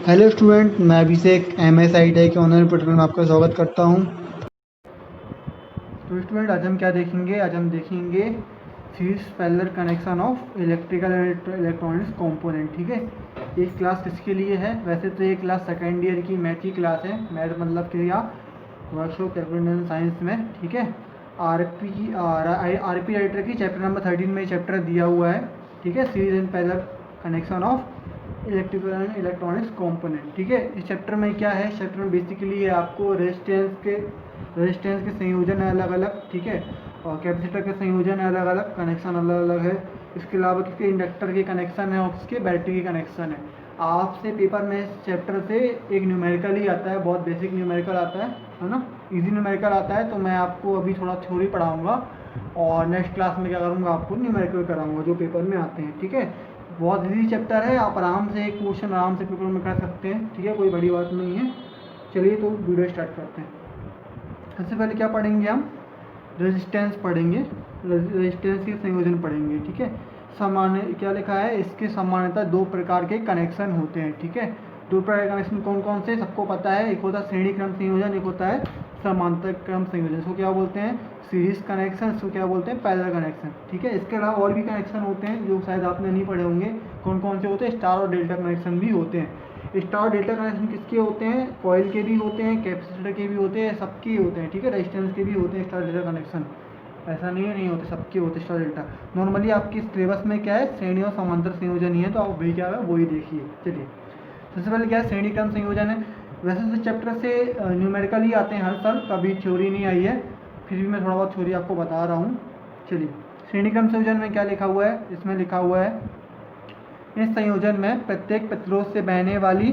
Hello student, मैं अभिषेक MSITI के online portal में आपका स्वागत करता हूं। तो स्टूडेंट, आज हम क्या देखेंगे? आज हम देखेंगे series parallel connection of electrical and electronics component. ठीक है, ये क्लास किसके लिए है? वैसे तो ये क्लास सेकेंड ईयर की मैथ की क्लास है। मैथ मतलब कि या वर्कशॉप कैलकुलेशन साइंस में। ठीक है, आरपी राइटर की चैप्टर नंबर 13 में चैप्टर दिया हुआ है। ठीक है, series and parallel connection of electrical and electronics component. ठीक है, इस चैप्टर में क्या है? इस चैप्टर में बेसिकली ये आपको रेजिस्टेंस के संयोजन है अलग अलग। ठीक है, और कैपेसिटर के संयोजन है अलग अलग, कनेक्शन अलग अलग है। इसके अलावा किसके इंडक्टर के कनेक्शन है और किसके बैटरी के कनेक्शन है। आपसे पेपर में इस चैप्टर से एक न्यूमेरिकल ही आता है, बहुत बेसिक न्यूमेरिकल आता है ना, इजी न्यूमेरिकल आता है। तो मैं आपको अभी थोड़ा थ्योरी पढ़ाऊंगा और नेक्स्ट क्लास में क्या करूँगा, आपको न्यूमेरिकल कराऊंगा जो पेपर में आते हैं। ठीक है, बहुत इजी चैप्टर है, आप आराम से एक क्वेश्चन आराम से पेपर में कर सकते हैं। ठीक है, कोई बड़ी बात नहीं है। चलिए तो वीडियो स्टार्ट करते हैं। सबसे पहले क्या पढ़ेंगे हम? रेजिस्टेंस पढ़ेंगे, रेजिस्टेंस के संयोजन पढ़ेंगे। ठीक है, सामान्य क्या लिखा है? इसके सामान्यतः दो प्रकार के कनेक्शन होते हैं। ठीक है, दो प्रकार के कनेक्शन कौन कौन से सबको पता है? एक होता है श्रेणी क्रम संयोजन, एक होता है समांतर क्रम संयोजन। इसको क्या बोलते हैं? Series connection. इसको क्या बोलते हैं? Parallel connection. ठीक है, इसके अलावा और भी कनेक्शन होते हैं जो शायद आपने नहीं पढ़े होंगे। कौन कौन से होते हैं? स्टार और डेल्टा कनेक्शन भी होते हैं। स्टार और डेल्टा कनेक्शन किसके होते हैं? कॉइल के भी होते हैं, कैपेसिटर के भी होते हैं, सबके होते हैं। ठीक है, रेजिस्टेंस के भी होते हैं स्टार डेल्टा कनेक्शन। ऐसा नहीं है नहीं होते, सबके होते स्टार डेल्टा। नॉर्मली आपकी सिलेबस में क्या है? श्रेणी और समांतर संयोजन ही है, तो आप वही क्या है वही देखिए। चलिए, सबसे पहले क्या है? श्रेणी क्रम संयोजन है। वैसे तो चैप्टर से न्यूमेरिकल ही आते हैं हर साल, कभी थ्योरी नहीं आई है, फिर भी मैं थोड़ा बहुत थ्योरी आपको बता रहा हूँ। चलिए, श्रेणी क्रम संयोजन में क्या लिखा हुआ है? इसमें लिखा हुआ है, इस संयोजन में प्रत्येक प्रतिरोध से बहने वाली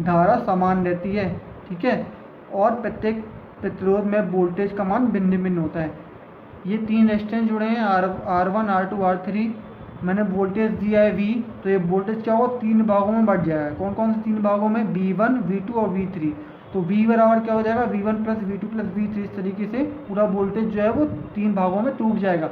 धारा समान रहती है। ठीक है, और प्रत्येक प्रतिरोध में वोल्टेज का मान भिन्न भिन्न होता है। ये तीन रेजिस्टेंस जुड़े हैं, R1 R2 R3। मैंने वोल्टेज दिया है V, तो ये वोल्टेज क्या होगा? तीन भागों में बढ़ जाएगा। कौन कौन से तीन भागों में? V1 V2 और V3। तो V बराबर क्या हो जाएगा? V1 plus V2 plus V3। इस तरीके से पूरा वोल्टेज जो है वो तीन भागों में टूट जाएगा।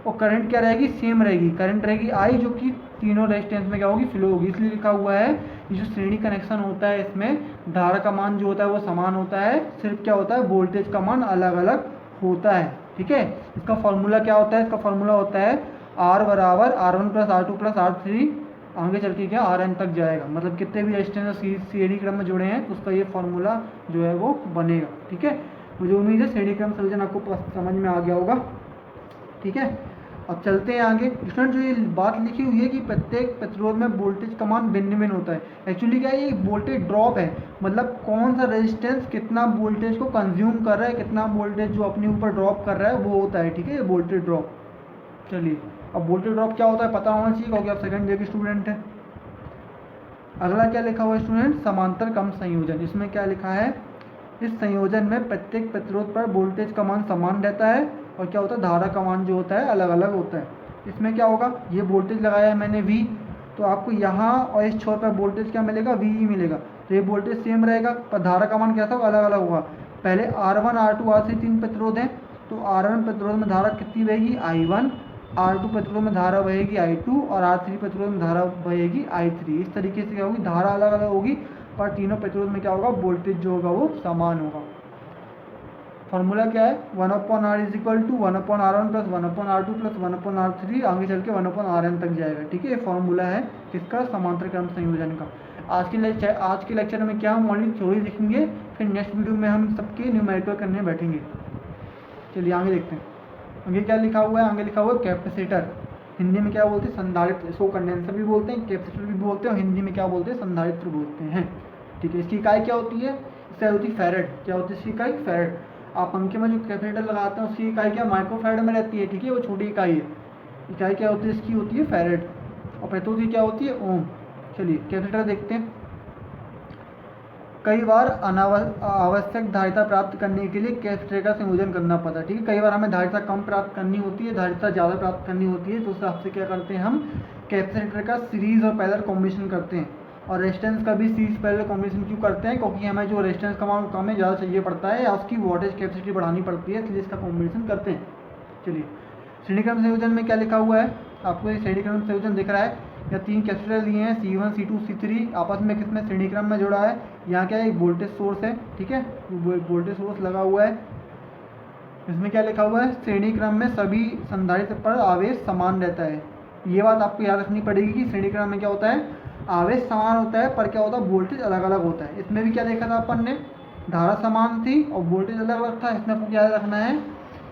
और करंट क्या रहेगी? सेम रहेगी। करंट रहेगी I, जो कि तीनों रेजिस्टेंस में क्या होगी? फ्लो होगी। इसलिए लिखा हुआ है ये जो श्रेणी कनेक्शन होता है इसमें धारा का मान जो होता है वो समान होता है, सिर्फ क्या होता है? वोल्टेज का मान अलग अलग होता है। ठीक है, इसका फॉर्मूला क्या होता है? इसका फॉर्मूला होता है R बराबर R1 plus R2 plus R3, आगे चल के क्या Rn तक जाएगा। मतलब कितने भी रेजिस्टेंस श्रेणी क्रम में जुड़े हैं तो उसका ये फॉर्मूला जो है वो बनेगा। ठीक है, मुझे उम्मीद है श्रेणी क्रम संयोजन आपको समझ में आ गया होगा। ठीक है, अब चलते हैं आगे। स्टूडेंट, जो ये बात लिखी हुई है कि प्रत्येक प्रतिरोध में वोल्टेज का मान भिन्न भिन्न होता है, एक्चुअली क्या है? ये वोल्टेज ड्रॉप है। मतलब कौन सा रेजिस्टेंस कितना वोल्टेज को कंज्यूम कर रहा है, कितना वोल्टेज जो अपने ऊपर ड्रॉप कर रहा है वो होता है। ठीक है, ये वोल्टेज ड्रॉप। चलिए, अब वोल्टेज ड्रॉप क्या होता है पता होना चाहिए, क्योंकि आप सेकंड ईयर के स्टूडेंट हैं। अगला क्या लिखा हुआ है स्टूडेंट? समांतर क्रम संयोजन। इसमें क्या लिखा है? इस संयोजन में प्रत्येक प्रतिरोध पर वोल्टेज का मान समान रहता है और क्या होता है? धारा का मान जो होता है अलग अलग होता है। इसमें क्या होगा? ये वोल्टेज लगाया है मैंने V, तो आपको यहाँ और इस छोर पर वोल्टेज क्या मिलेगा? V ही मिलेगा। तो ये वोल्टेज सेम रहेगा पर धारा का मान कैसा होगा? अलग अलग होगा। पहले R1 R2 R3 तीन प्रतिरोध हैं, तो R1 प्रतिरोध में धारा कितनी बहेगी? I1। R2 प्रतिरोध में धारा बहेगी I2 और R3 प्रतिरोध में धारा बहेगी I3। इस तरीके से क्या होगी? धारा अलग अलग होगी पर तीनों प्रतिरोध में क्या होगा? वोल्टेज जो होगा वो समान होगा। फॉर्मूला क्या है? 1/R is equal to 1/R1 plus 1/R2 plus 1/R3, आगे चल के 1/Rn तक जाएगा। ठीक है, ये फॉर्मूला है किसका? समांतर क्रम संयोजन का। आज के लेक्चर में क्या हम ओनली थ्योरी देखेंगे, फिर नेक्स्ट वीडियो में हम सबके न्यूमेरिकल करने बैठेंगे। चलिए आगे देखते हैं। आगे क्या लिखा हुआ है? आगे लिखा हुआ है कैपेसिटर। हिंदी में क्या बोलते हैं? संधारित्र। इसको कंडेंसर भी बोलते हैं, कैपेसिटर भी बोलते हैं, और हिंदी में क्या बोलते हैं? संधारित्र बोलते हैं। ठीक है, इसकी इकाई क्या होती है? इससे होती है फैरेड। क्या होती है इसकी इकाई? फैरेड। आप पंखे में जो कैपेसिटर लगाते हैं उसकी इकाई क्या? माइक्रोफैरेड में रहती है। ठीक है, वो छोटी इकाई है। इकाई क्या होती है इसकी? होती है फैरेड। और प्रतिरोध की क्या होती है? ओम। चलिए कैपेसिटर देखते हैं। कई बार आवश्यक धारिता प्राप्त करने के लिए कैपेसिटर का संयोजन करना पड़ता है। ठीक है, कई बार हमें धारिता कम प्राप्त करनी होती है, धारिता ज़्यादा प्राप्त करनी होती है, तो उस हिसाब से क्या करते हैं? हम कैपेसिटर का सीरीज और पैरेलल कॉम्बिनेशन करते हैं। और रेजिस्टेंस का भी सीरीज पैरेलल कॉम्बिनेशन क्यों करते हैं? क्योंकि हमें जो रेजिस्टेंस का मान कम है, ज़्यादा चाहिए पड़ता है, या उसकी वोल्टेज कैपेसिटी बढ़ानी पड़ती है, इसलिए इसका कॉम्बिनेशन करते हैं। चलिए, श्रेणी क्रम संयोजन में क्या लिखा हुआ है? आपको ये श्रेणी क्रम संयोजन दिख रहा है। या 3 कैपेसिटर लिए हैं C1 C2 C3 आपस में किसमें श्रेणी क्रम में जुड़ा है। यहाँ क्या है, एक वोल्टेज सोर्स है, ठीक है, वोल्टेज सोर्स लगा हुआ है। इसमें क्या लिखा हुआ है, श्रेणी क्रम में सभी संधारित्र पर आवेश समान रहता है। ये बात आपको याद रखनी पड़ेगी कि श्रेणी क्रम में क्या होता है, आवेश समान होता है पर क्या होता है, वोल्टेज अलग अलग होता है। इसमें भी क्या देखा था अपन ने, धारा समान थी और वोल्टेज अलग अलग था। इसमें आपको क्या रखना है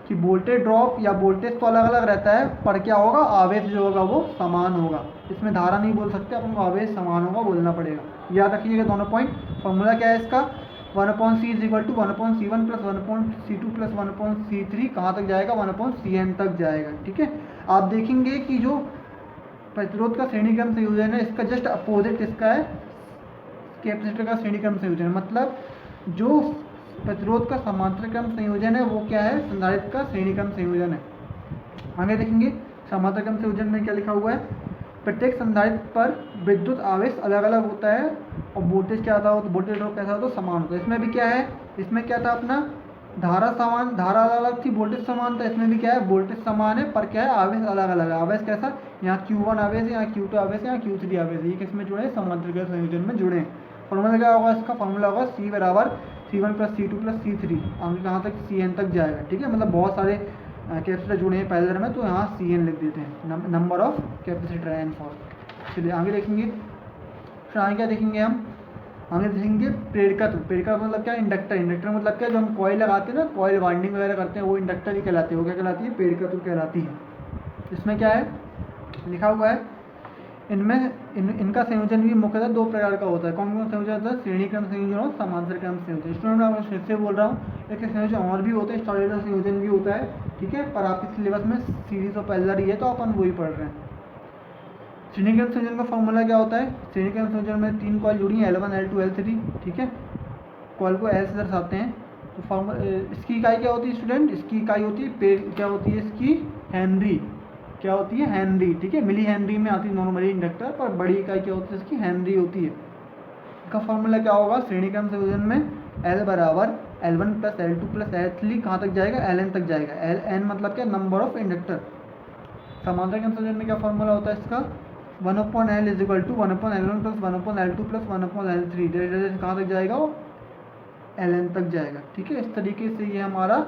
कि वोल्टेज ड्रॉप या वोल्टेज तो अलग अलग रहता है पर क्या होगा, आवेश जो होगा वो समान होगा। इसमें धारा नहीं बोल सकते अपन को, आवेश समान होगा बोलना पड़ेगा। याद रखिएगा दोनों पॉइंट। फॉर्मूला क्या है इसका, 1/C = 1/C1 + 1/C2 + 1/C3 कहाँ तक जाएगा, 1/Cn तक जाएगा। ठीक है, आप देखेंगे कि जो प्रतिरोध का श्रेणी क्रम संयोजन है इसका जस्ट अपोजिट इसका है कैपेसिटर का श्रेणी क्रम संयोजन। मतलब जो प्रतिरोध का समांतर क्रम संयोजन है वो क्या है, संधारित्र का श्रेणी क्रम संयोजन है। आगे देखेंगे समांतर क्रम संयोजन में क्या लिखा हुआ है, प्रत्येक संधारित्र पर विद्युत आवेश अलग अलग होता है और वोल्टेज क्या था, तो वोल्टेज ड्रॉप कैसा होता है, समान होता है। इसमें भी क्या है, इसमें क्या था अपना, धारा समान, धारा अलग अलग थी, वोल्टेज समान था। इसमें भी क्या है, वोल्टेज समान है पर क्या है, आवेश अलग अलग है। आवेश कैसा, यहाँ Q1 आवेश है, यहाँ Q2 आवेश है, यहाँ Q3 आवेश है। ये किसमें जुड़े हैं, समांतर क्रम संयोजन में जुड़े हैं। फॉर्मूला क्या होगा इसका, फॉर्मूला होगा C = C1 + C2 + C3 आगे कहाँ तक, Cn तक जाएगा। ठीक है, मतलब बहुत सारे कैपेसिटर जुड़े हैं पैरेलल में तो यहाँ Cn लिख देते हैं, number of capacitor N for. चलिए आगे देखेंगे, फिर आगे क्या देखेंगे हम, आगे देखेंगे प्रेरकत्व। प्रेरकत्व मतलब क्या, इंडक्टर। इंडक्टर मतलब क्या, जो हम कॉइल लगाते हैं ना, कॉइल वाइंडिंग वगैरह करते हैं, वो इंडक्टर ही कहलाती है। वो क्या कहलाती है, प्रेरकत्व कहलाती है। इसमें क्या है लिखा हुआ है, इनका संयोजन भी मुख्यतः 2 प्रकार का होता है। कौन कौन संयोजन होता है, श्रेणी क्रम संयोजन और समांतर क्रम संयोजन। स्टूडेंट मैं फिर से बोल रहा हूँ, एक संयोजन और भी होता है, स्टॉलर संयोजन भी होता है। ठीक है, पर आपके सिलेबस में सीरीज और पैरेलल ही है तो अपन वही पढ़ रहे हैं। श्रेणी क्रम संयोजन का फॉर्मूला क्या होता है, श्रेणी क्रम संयोजन में 3 कॉइल जुड़ी हैं, L1 L2 L3। ठीक है, कॉइल को L से दर्शाते हैं। तो फॉर्मूला, इसकी इकाई क्या होती है स्टूडेंट, इसकी इकाई होती है क्या होती है इसकी, हेनरी। क्या होती है, हेनरी। ठीक है, मिली हेनरी में आती है नॉर्मली इंडक्टर, पर बड़ी इकाई क्या होती है इसकी, हेनरी होती है। इसका फॉर्मूला क्या होगा, श्रेणी क्रम संयोजन में L = L1 + L2 + L3 कहाँ तक जाएगा, Ln तक जाएगा। Ln मतलब क्या, नंबर ऑफ इंडक्टर। समांतर क्रम संयोजन में क्या फॉर्मूला होता है इसका, 1/L = 1/L1 + 1/L2 + 1/L3 कहाँ तक जाएगा, वो Ln तक जाएगा। ठीक है, इस तरीके से ये हमारा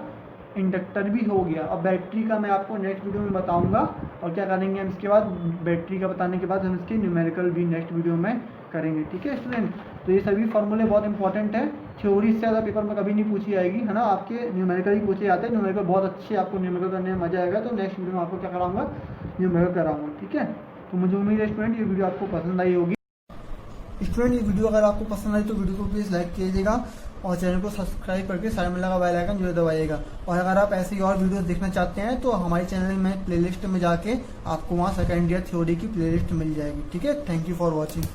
इंडक्टर भी हो गया। अब बैटरी का मैं आपको नेक्स्ट वीडियो में बताऊंगा, और क्या करेंगे हम इसके बाद, बैटरी का बताने के बाद हम इसके न्यूमेरिकल भी नेक्स्ट वीडियो में करेंगे। ठीक है स्टूडेंट, तो ये सभी फॉर्मूले बहुत इंपॉर्टेंट है। थ्योरी से ज़्यादा पेपर में कभी नहीं पूछी आएगी, है ना, आपके न्यूमेरिकल ही पूछे जाते हैं। न्यूमेरिकल बहुत अच्छे, आपको न्यूमेरिकल करने में मजा आएगा। तो नेक्स्ट वीडियो में आपको क्या कराऊंगा, न्यूमेरिकल कराऊंगा। ठीक है, तो मुझे उम्मीद है स्टूडेंट ये वीडियो आपको पसंद आई होगी। स्टूडेंट ये वीडियो अगर आपको पसंद आई तो वीडियो को प्लीज़ लाइक कीजिएगा और चैनल को सब्सक्राइब करके साइड में लगा बेल आइकन जरूर दबाइएगा। और अगर आप ऐसी और वीडियोस देखना चाहते हैं तो हमारे चैनल में प्लेलिस्ट में जाके आपको वहाँ सेकंड ईयर थ्योरी की प्लेलिस्ट मिल जाएगी। ठीक है, थैंक यू फॉर वॉचिंग।